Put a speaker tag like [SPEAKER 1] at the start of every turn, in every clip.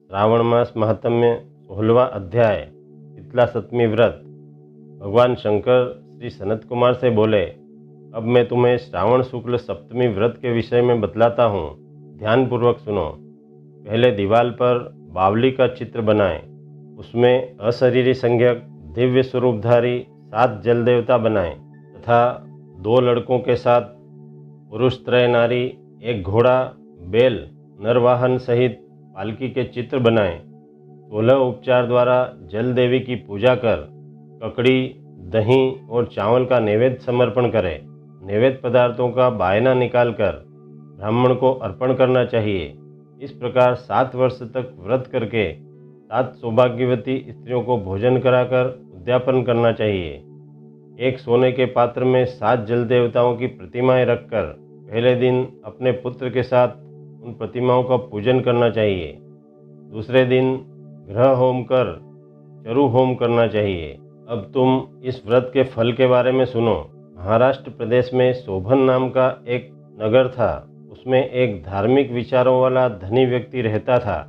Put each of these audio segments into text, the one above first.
[SPEAKER 1] श्रावण मास महात्म्य 16वां अध्याय शीतला सप्तमी व्रत। भगवान शंकर श्री सनत कुमार से बोले, अब मैं तुम्हें श्रावण शुक्ल सप्तमी व्रत के विषय में बतलाता हूँ, ध्यानपूर्वक सुनो। पहले दीवार पर बावली का चित्र बनाएं, उसमें अशरीरी संज्ञक दिव्य स्वरूपधारी 7 जल देवता बनाएं तथा 2 लड़कों के साथ पुरुष त्रय नारी, 1 घोड़ा, बैल, नरवाहन सहित पालकी के चित्र बनाएं। 16 उपचार द्वारा जल देवी की पूजा कर ककड़ी, दही और चावल का नैवेद्य समर्पण करें। नैवेद्य पदार्थों का बायना निकालकर ब्राह्मण को अर्पण करना चाहिए। इस प्रकार 7 वर्ष तक व्रत करके 7 सौभाग्यवती स्त्रियों को भोजन कराकर उद्यापन करना चाहिए। एक सोने के पात्र में 7 जल देवताओं की प्रतिमाएं रखकर पहले दिन अपने पुत्र के साथ उन प्रतिमाओं का पूजन करना चाहिए। दूसरे दिन ग्रह होम कर चरु होम करना चाहिए। अब तुम इस व्रत के फल के बारे में सुनो। महाराष्ट्र प्रदेश में शोभन नाम का एक नगर था। उसमें एक धार्मिक विचारों वाला धनी व्यक्ति रहता था।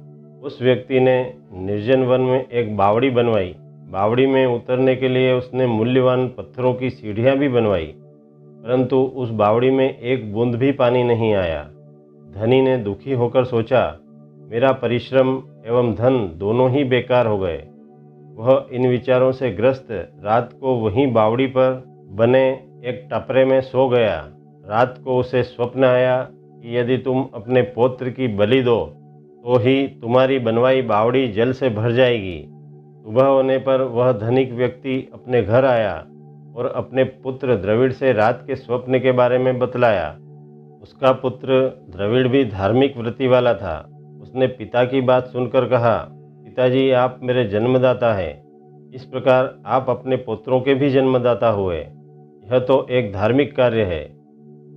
[SPEAKER 1] उस व्यक्ति ने निर्जन वन में एक बावड़ी बनवाई। बावड़ी में उतरने के लिए उसने मूल्यवान पत्थरों की सीढ़ियां भी बनवाई, परंतु उस बावड़ी में एक बूंद भी पानी नहीं आया। धनी ने दुखी होकर सोचा, मेरा परिश्रम एवं धन दोनों ही बेकार हो गए। वह इन विचारों से ग्रस्त रात को वहीं बावड़ी पर बने एक टपरे में सो गया। रात को उसे स्वप्न आया कि यदि तुम अपने पौत्र की बलि दो तो ही तुम्हारी बनवाई बावड़ी जल से भर जाएगी। सुबह होने पर वह धनिक व्यक्ति अपने घर आया और अपने पुत्र द्रविड़ से रात के स्वप्न के बारे में बतलाया। उसका पुत्र द्रविड़ भी धार्मिक वृत्ति वाला था। उसने पिता की बात सुनकर कहा, पिताजी, आप मेरे जन्मदाता हैं। इस प्रकार आप अपने पुत्रों के भी जन्मदाता हुए। यह तो एक धार्मिक कार्य है।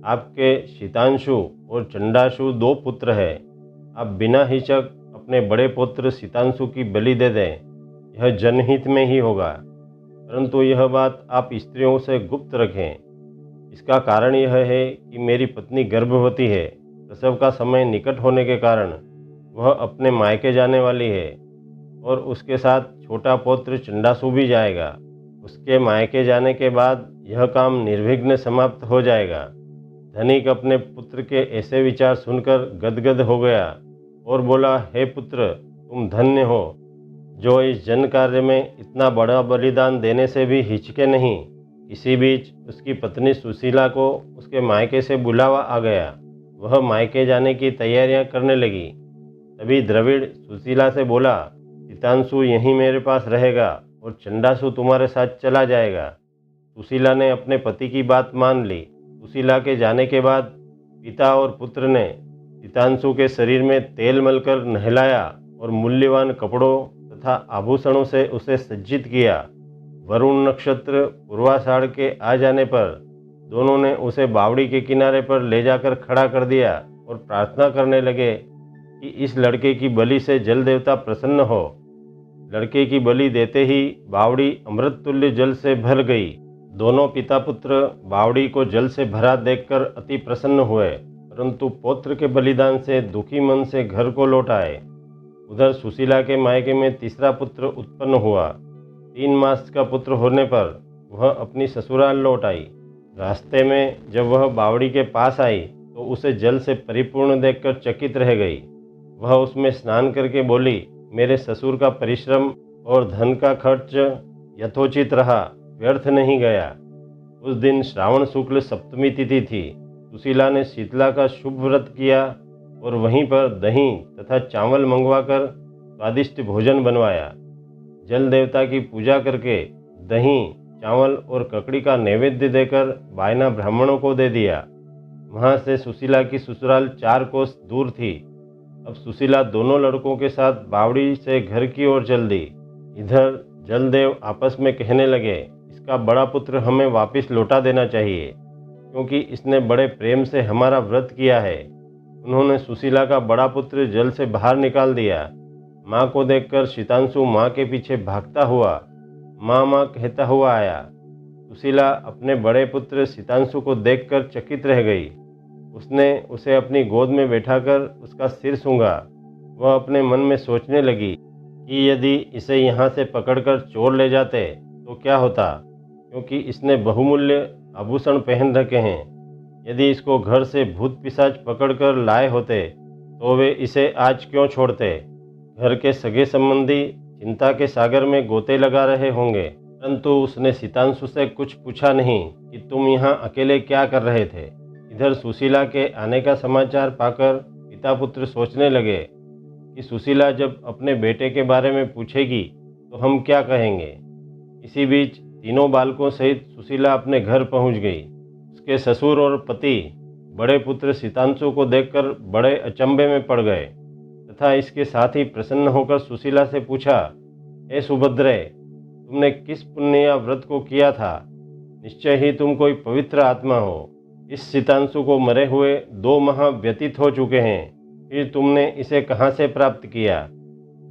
[SPEAKER 1] आपके शीतांशु और चंडाशु 2 पुत्र हैं। आप बिना हिचक अपने बड़े पुत्र शीतांशु की बलि दे दें, यह जनहित में ही होगा। परंतु यह बात आप स्त्रियों से गुप्त रखें। इसका कारण यह है कि मेरी पत्नी गर्भवती है। प्रसव का समय निकट होने के कारण वह अपने मायके जाने वाली है और उसके साथ छोटा पौत्र चंडासु भी जाएगा। उसके मायके जाने के बाद यह काम निर्विघ्न समाप्त हो जाएगा। धनिक अपने पुत्र के ऐसे विचार सुनकर गदगद हो गया और बोला, हे पुत्र, तुम धन्य हो जो इस जन कार्य में इतना बड़ा बलिदान देने से भी हिचके नहीं। इसी बीच उसकी पत्नी सुशीला को उसके मायके से बुलावा आ गया। वह मायके जाने की तैयारियां करने लगी। तभी द्रविड़ सुशीला से बोला, शीतांशु यहीं मेरे पास रहेगा और चंडासु तुम्हारे साथ चला जाएगा। सुशीला ने अपने पति की बात मान ली। सुशीला के जाने के बाद पिता और पुत्र ने शीतांशु के शरीर में तेल मलकर नहलाया और मूल्यवान कपड़ों तथा आभूषणों से उसे सज्जित किया। वरुण नक्षत्र पूर्वाषाढ़ के आ जाने पर दोनों ने उसे बावड़ी के किनारे पर ले जाकर खड़ा कर दिया और प्रार्थना करने लगे कि इस लड़के की बलि से जल देवता प्रसन्न हो। लड़के की बलि देते ही बावड़ी अमृत तुल्य जल से भर गई। दोनों पिता पुत्र बावड़ी को जल से भरा देखकर अति प्रसन्न हुए, परंतु पौत्र के बलिदान से दुखी मन से घर को लौट आए। उधर सुशीला के मायके में तीसरा पुत्र उत्पन्न हुआ। 3 मास का पुत्र होने पर वह अपनी ससुराल लौट आई। रास्ते में जब वह बावड़ी के पास आई तो उसे जल से परिपूर्ण देखकर चकित रह गई। वह उसमें स्नान करके बोली, मेरे ससुर का परिश्रम और धन का खर्च यथोचित रहा, व्यर्थ नहीं गया। उस दिन श्रावण शुक्ल सप्तमी तिथि थी। सुशीला ने शीतला का शुभ व्रत किया और वहीं पर दही तथा चावल मंगवाकर स्वादिष्ट भोजन बनवाया। जल देवता की पूजा करके दही, चावल और ककड़ी का नैवेद्य देकर बायना ब्राह्मणों को दे दिया। वहाँ से सुशीला की ससुराल 4 कोस दूर थी। अब सुशीला दोनों लड़कों के साथ बावड़ी से घर की ओर चल दी। इधर जलदेव आपस में कहने लगे, इसका बड़ा पुत्र हमें वापस लौटा देना चाहिए, क्योंकि इसने बड़े प्रेम से हमारा व्रत किया है। उन्होंने सुशीला का बड़ा पुत्र जल से बाहर निकाल दिया। माँ को देखकर शीतांशु माँ के पीछे भागता हुआ माँ माँ कहता हुआ आया। सुशीला अपने बड़े पुत्र शीतांशु को देखकर चकित रह गई। उसने उसे अपनी गोद में बैठाकर उसका सिर सूंघा। वह अपने मन में सोचने लगी कि यदि इसे यहाँ से पकड़कर चोर ले जाते तो क्या होता, क्योंकि इसने बहुमूल्य आभूषण पहन रखे हैं। यदि इसको घर से भूत पिशाच पकड़कर लाए होते तो वे इसे आज क्यों छोड़ते। घर के सगे संबंधी चिंता के सागर में गोते लगा रहे होंगे, परंतु उसने सितांशु से कुछ पूछा नहीं कि तुम यहाँ अकेले क्या कर रहे थे। इधर सुशीला के आने का समाचार पाकर पिता पुत्र सोचने लगे कि सुशीला जब अपने बेटे के बारे में पूछेगी तो हम क्या कहेंगे। इसी बीच तीनों बालकों सहित सुशीला अपने घर पहुंच गई। उसके ससुर और पति बड़े पुत्र सितांशु को देखकर बड़े अचंभे में पड़ गए तथा इसके साथ ही प्रसन्न होकर सुशीला से पूछा, हे सुभद्रे, तुमने किस पुण्य या व्रत को किया था? निश्चय ही तुम कोई पवित्र आत्मा हो। इस सितांशु को मरे हुए 2 माह व्यतीत हो चुके हैं, फिर तुमने इसे कहाँ से प्राप्त किया?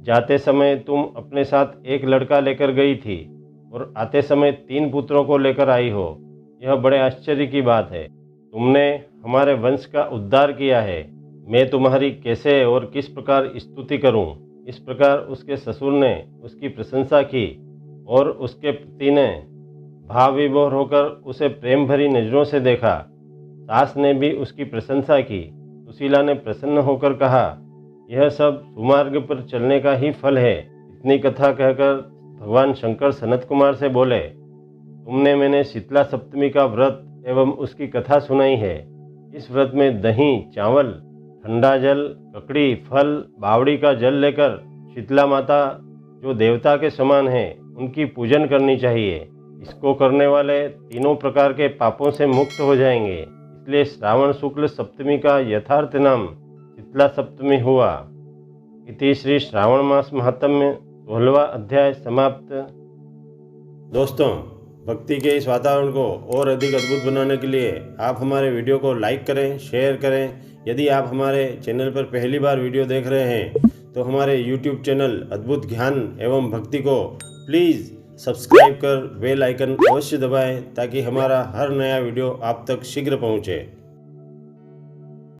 [SPEAKER 1] जाते समय तुम अपने साथ एक लड़का लेकर गई थी और आते समय 3 पुत्रों को लेकर आई हो। यह बड़े आश्चर्य की बात है। तुमने हमारे वंश का उद्धार किया है। मैं तुम्हारी कैसे और किस प्रकार स्तुति करूं? इस प्रकार उसके ससुर ने उसकी प्रशंसा की और उसके पति ने भाव विभोर होकर उसे प्रेम भरी नज़रों से देखा। सास ने भी उसकी प्रशंसा की। सुशीला ने प्रसन्न होकर कहा, यह सब सुमार्ग पर चलने का ही फल है। इतनी कथा कहकर भगवान शंकर सनत कुमार से बोले, तुमने मैंने शीतला सप्तमी का व्रत एवं उसकी कथा सुनाई है। इस व्रत में दही, चावल, ठंडा जल, ककड़ी, फल, बावड़ी का जल लेकर शीतला माता जो देवता के समान है उनकी पूजन करनी चाहिए। इसको करने वाले तीनों प्रकार के पापों से मुक्त हो जाएंगे। इसलिए श्रावण शुक्ल सप्तमी का यथार्थ नाम शीतला सप्तमी हुआ। इति श्री श्रावण मास महात्म्य 16वां अध्याय समाप्त। दोस्तों, भक्ति के इस वातावरण को और अधिक अद्भुत बनाने के लिए आप हमारे वीडियो को लाइक करें, शेयर करें। यदि आप हमारे चैनल पर पहली बार वीडियो देख रहे हैं तो हमारे YouTube चैनल अद्भुत ज्ञान एवं भक्ति को प्लीज़ सब्सक्राइब कर बेल आइकन अवश्य दबाएं ताकि हमारा हर नया वीडियो आप तक शीघ्र पहुंचे।